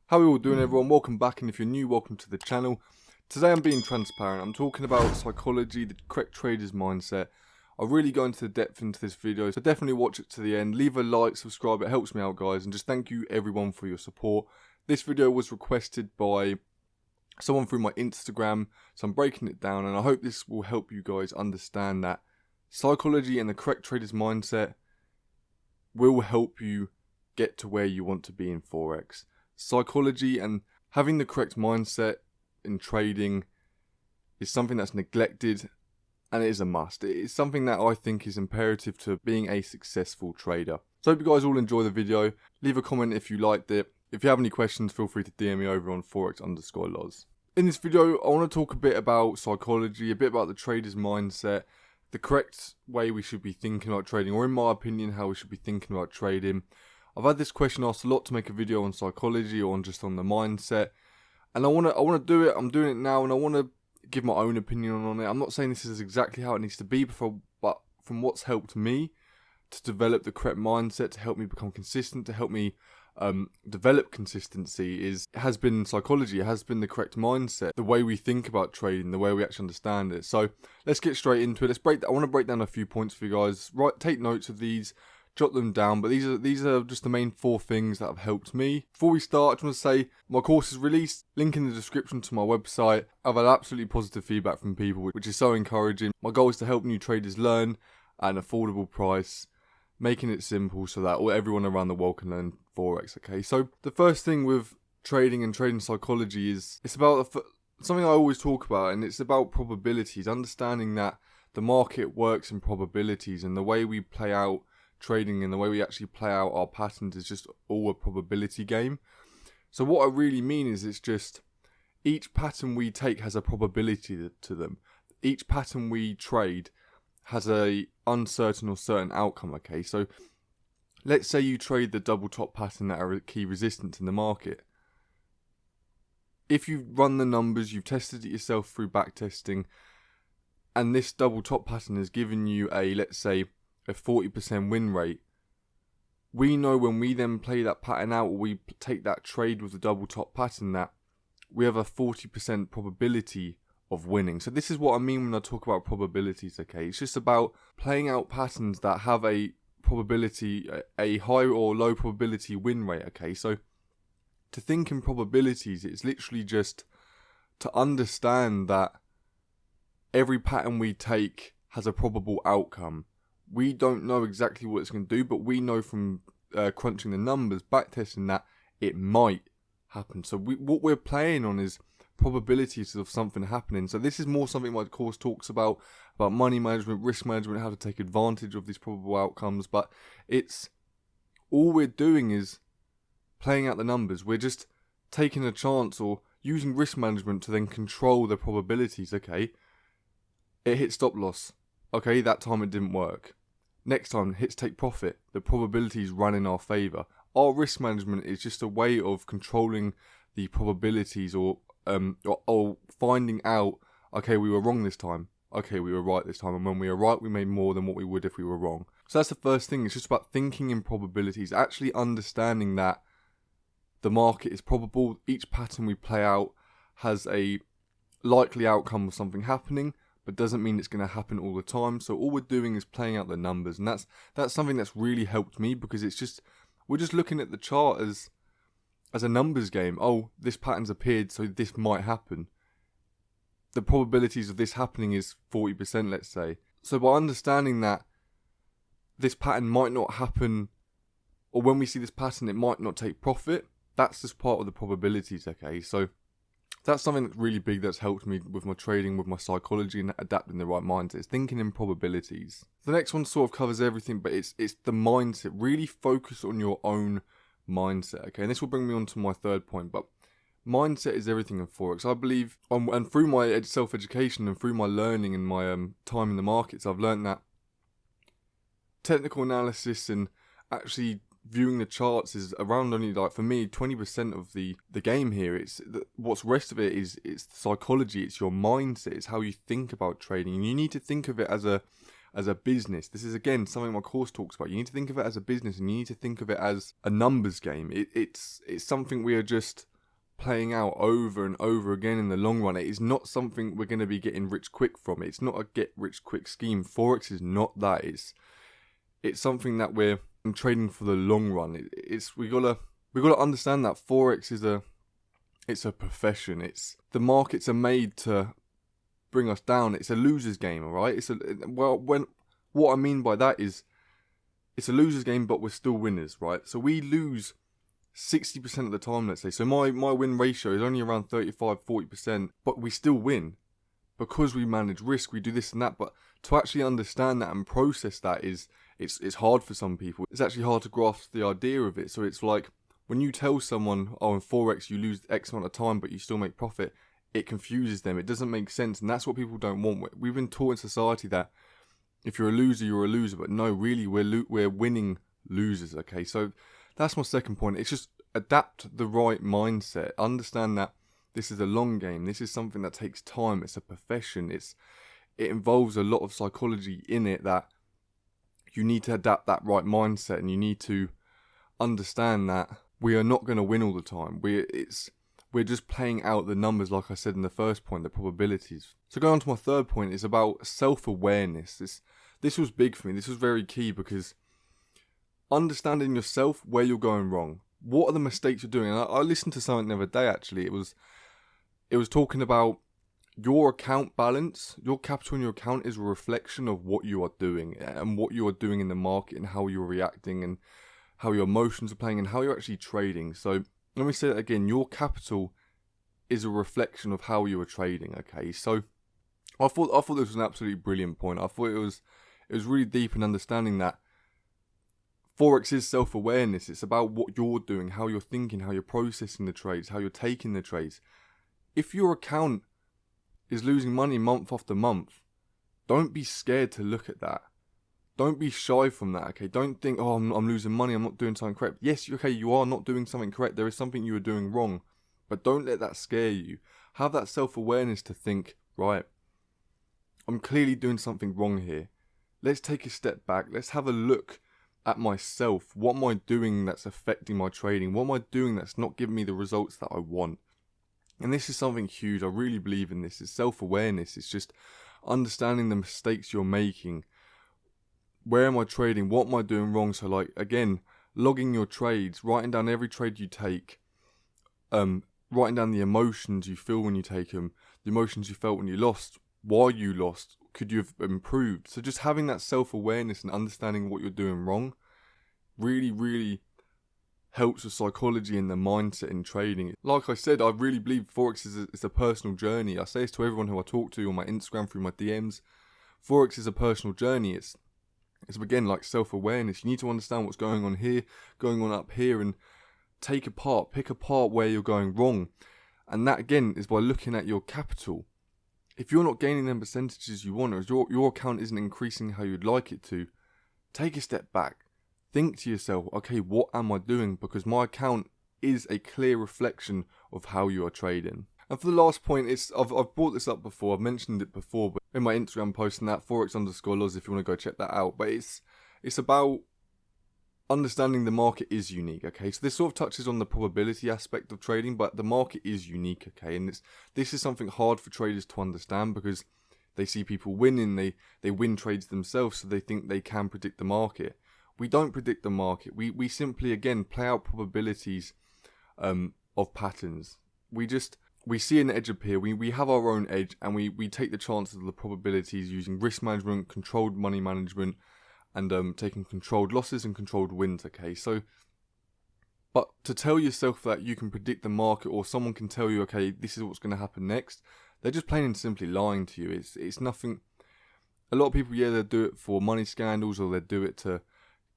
How are we all doing, everyone? Welcome back, and if you're new, welcome to the channel. Today I'm being transparent. I'm talking about psychology, the correct trader's mindset. I'll really go into the depth into this video, so definitely watch it to the end. Leave a like, subscribe, it helps me out, guys, and just thank you everyone for your support. This video was requested by someone through my Instagram, so I'm breaking it down, and I hope this will help you guys understand that psychology and the correct trader's mindset will help you get to where you want to be in Forex. Psychology and having the correct mindset in trading is something that's neglected, and it is a must. It is something that I think is imperative to being a successful trader. So I hope you guys all enjoy the video. Leave a comment if you liked it. If you have any questions, feel free to DM me over on Forex_Loz. In this video, I want to talk a bit about psychology, a bit about the trader's mindset, the correct way we should be thinking about trading, or in my opinion, how we should be thinking about trading. I've had this question asked a lot to make a video on psychology or on just on the mindset, and I want to do it. I'm doing it now, and I want to give my own opinion on it. I'm not saying this is exactly how it needs to be, but from what's helped me to develop the correct mindset, to help me become consistent, to help me develop consistency, has been psychology. It has been the correct mindset, the way we think about trading, the way we actually understand it. So let's get straight into it. I want to break down a few points for you guys. Take notes of these. Jot them down, but these are just the main 4 things that have helped me. Before we start, I just want to say my course is released, link in the description to my website. I've had absolutely positive feedback from people, which is so encouraging. My goal is to help new traders learn at an affordable price, making it simple so that everyone around the world can learn Forex, okay? So the first thing with trading and trading psychology is, it's about something I always talk about, and it's about probabilities, understanding that the market works in probabilities, and the way we play out trading and the way we actually play out our patterns is just all a probability game. So what I really mean is, it's just each pattern we take has a probability to them. Each pattern we trade has a uncertain or certain outcome, okay? So let's say you trade the double top pattern at a key resistance in the market. If you've run the numbers, you've tested it yourself through back testing, and this double top pattern has given you let's say a 40% win rate, we know when we then play that pattern out, or we take that trade with the double top pattern, that we have a 40% probability of winning. So this is what I mean when I talk about probabilities, okay? It's just about playing out patterns that have a probability, a high or low probability win rate, okay? So to think in probabilities, it's literally just to understand that every pattern we take has a probable outcome. We don't know exactly what it's going to do, but we know from crunching the numbers, backtesting, that it might happen. So what we're playing on is probabilities of something happening. So this is more something my course talks about money management, risk management, how to take advantage of these probable outcomes. But it's all we're doing is playing out the numbers. We're just taking a chance or using risk management to then control the probabilities. Okay, it hit stop loss. Okay, that time it didn't work. Next time, hits take profit. The probabilities run in our favour. Our risk management is just a way of controlling the probabilities, or finding out, okay, we were wrong this time. Okay, we were right this time. And when we were right, we made more than what we would if we were wrong. So that's the first thing. It's just about thinking in probabilities, actually understanding that the market is probable. Each pattern we play out has a likely outcome of something happening, but doesn't mean it's going to happen all the time. So all we're doing is playing out the numbers, and that's something that's really helped me, because we're just looking at the chart as a numbers game. Oh, this pattern's appeared, so this might happen. The probabilities of this happening is 40%, let's say. So by understanding that this pattern might not happen, or when we see this pattern, it might not take profit, that's just part of the probabilities, okay? So that's something that's really big, that's helped me with my trading, with my psychology, and adapting the right mindset. It's thinking in probabilities. The next one sort of covers everything, but it's the mindset. Really focus on your own mindset, okay? And this will bring me on to my third point, but mindset is everything in Forex. I believe, and through my self-education and through my learning and my time in the markets, I've learned that technical analysis and actually viewing the charts is around only, like, for me, 20% of the game here. What's rest of it is it's psychology, it's your mindset, it's how you think about trading. And you need to think of it as a business. This is, again, something my course talks about. You need to think of it as a business, and you need to think of it as a numbers game. It's something we are just playing out over and over again in the long run. It is not something we're going to be getting rich quick from. It's not a get rich quick scheme. Forex is not that. It's something that we're trading for the long run. We gotta understand that Forex is a profession. The markets are made to bring us down. It's a loser's game, alright? What I mean by that is it's a loser's game, but we're still winners, right? So we lose 60% of the time, let's say. So my win ratio is only around 35-40%, but we still win because we manage risk, we do this and that. But to actually understand that and process that it's hard for some people. It's actually hard to grasp the idea of it. So it's like when you tell someone, oh, in Forex you lose X amount of time, but you still make profit, it confuses them. It doesn't make sense, and that's what people don't want. We've been taught in society that if you're a loser, you're a loser, but no, really, we're winning losers. Okay, so that's my second point. It's just adapt the right mindset. Understand that this is a long game. This is something that takes time. It's a profession. It involves a lot of psychology in it, that you need to adapt that right mindset, and you need to understand that we are not going to win all the time. We're just playing out the numbers, like I said in the first point, the probabilities. So going on to my third point, is about self-awareness. This was big for me. This was very key, because understanding yourself, where you're going wrong. What are the mistakes you're doing? And I listened to something the other day, actually. It was talking about your account balance. Your capital in your account is a reflection of what you are doing, and what you are doing in the market, and how you're reacting, and how your emotions are playing, and how you're actually trading. So let me say that again. Your capital is a reflection of how you are trading. Okay, so I thought this was an absolutely brilliant point. I thought it was really deep in understanding that Forex is self-awareness. It's about what you're doing, how you're thinking, how you're processing the trades, how you're taking the trades. If your account is losing money month after month, don't be scared to look at that. Don't be shy from that, okay? Don't think, oh, I'm losing money, I'm not doing something correct. Yes, okay, you are not doing something correct. There is something you are doing wrong. But don't let that scare you. Have that self-awareness to think, right, I'm clearly doing something wrong here. Let's take a step back. Let's have a look at myself. What am I doing that's affecting my trading? What am I doing that's not giving me the results that I want? And this is something huge. I really believe in this. It's self-awareness. It's just understanding the mistakes you're making. Where am I trading? What am I doing wrong? So like, again, logging your trades, writing down every trade you take, writing down the emotions you feel when you take them, the emotions you felt when you lost, why you lost, could you have improved? So just having that self-awareness and understanding what you're doing wrong really, really helps with psychology and the mindset in trading. Like I said, I really believe Forex is a personal journey. I say this to everyone who I talk to on my Instagram, through my DMs. Forex is a personal journey. It's again like self-awareness. You need to understand what's going on here, going on up here, and pick apart where you're going wrong. And that again is by looking at your capital. If you're not gaining them percentages you want, or your account isn't increasing how you'd like it to, take a step back. Think to yourself, okay, what am I doing? Because my account is a clear reflection of how you are trading. And for the last point, I've brought this up before, I've mentioned it before, but in my Instagram post and that, Forex_Loz, if you want to go check that out. But it's about understanding the market is unique, okay? So this sort of touches on the probability aspect of trading, but the market is unique, okay? And this is something hard for traders to understand, because they see people winning, they win trades themselves, so they think they can predict the market. We don't predict the market. We simply, again, play out probabilities of patterns. We see an edge appear, we have our own edge, and we take the chances of the probabilities using risk management, controlled money management, and taking controlled losses and controlled wins, okay? So, but to tell yourself that you can predict the market, or someone can tell you, okay, this is what's going to happen next, they're just plain and simply lying to you. It's nothing. A lot of people, yeah, they'll do it for money scandals, or they'll do it to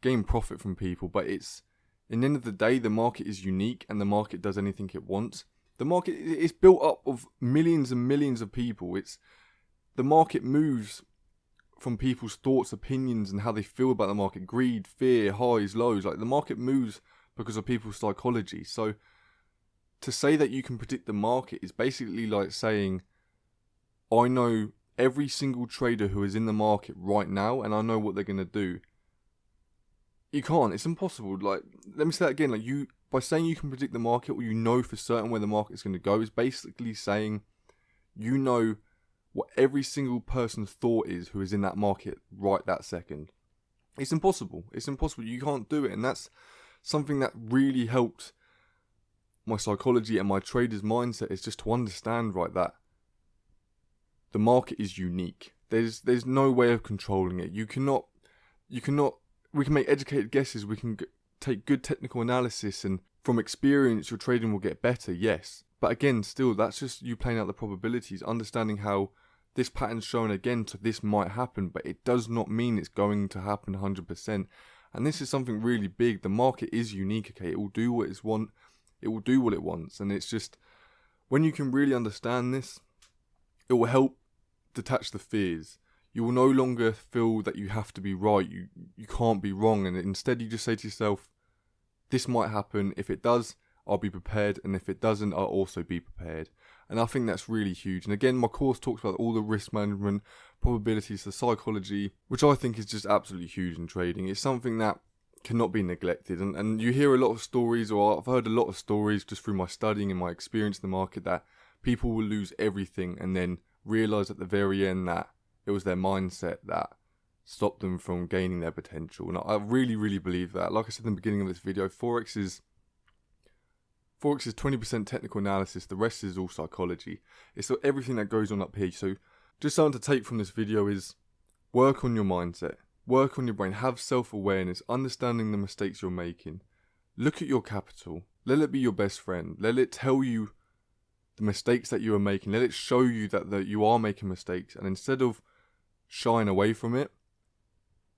gain profit from people, but in the end of the day, the market is unique, and the market does anything it wants. The market is built up of millions and millions of people. The market moves from people's thoughts, opinions, and how they feel about the market. Greed, fear, highs, lows. Like, the market moves because of people's psychology. So to say that you can predict the market is basically like saying, I know every single trader who is in the market right now, and I know what they're going to do. You can't. It's impossible. Like, let me say that again. Like, by saying you can predict the market, or you know for certain where the market's going to go, is basically saying you know what every single person's thought is who is in that market right that second. It's impossible. It's impossible. You can't do it. And that's something that really helped my psychology and my trader's mindset, is just to understand, right, that the market is unique. There's no way of controlling it. You cannot, we can make educated guesses. We can take good technical analysis, and from experience, your trading will get better, yes. But again, still, that's just you playing out the probabilities, understanding how this pattern's shown again, so this might happen, but it does not mean it's going to happen 100%. And this is something really big. The market is unique, okay? It will do what it wants. And it's just, when you can really understand this, it will help detach the fears. You will no longer feel that you have to be right. You can't be wrong. And instead, you just say to yourself, this might happen. If it does, I'll be prepared. And if it doesn't, I'll also be prepared. And I think that's really huge. And again, my course talks about all the risk management, probabilities, the psychology, which I think is just absolutely huge in trading. It's something that cannot be neglected. And you hear a lot of stories, or I've heard a lot of stories just through my studying and my experience in the market, that people will lose everything and then realise at the very end that it was their mindset that stopped them from gaining their potential. And I really, really believe that. Like I said in the beginning of this video, Forex is 20% technical analysis, the rest is all psychology. It's everything that goes on up here. So just something to take from this video is work on your mindset, work on your brain, have self-awareness, understanding the mistakes you're making. Look at your capital, let it be your best friend, let it tell you the mistakes that you are making, let it show you that you are making mistakes, and instead of shying away from it,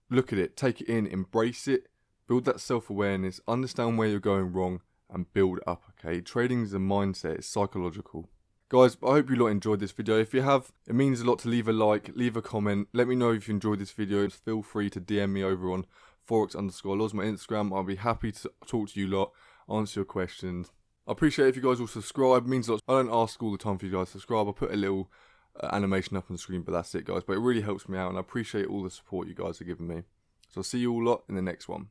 look at it, take it in, embrace it, build that self-awareness, understand where you're going wrong, and build up, okay? Trading is a mindset, it's psychological. Guys, I hope you lot enjoyed this video. If you have, it means a lot to leave a like, leave a comment. Let me know if you enjoyed this video. Feel free to DM me over on Forex_laws, my Instagram. I'll be happy to talk to you lot, answer your questions. I appreciate if you guys will subscribe. It means a lot. I don't ask all the time for you guys to subscribe. I'll put a little animation up on the screen, but that's it, guys. But it really helps me out, and I appreciate all the support you guys are giving me. So I'll see you all lot in the next one.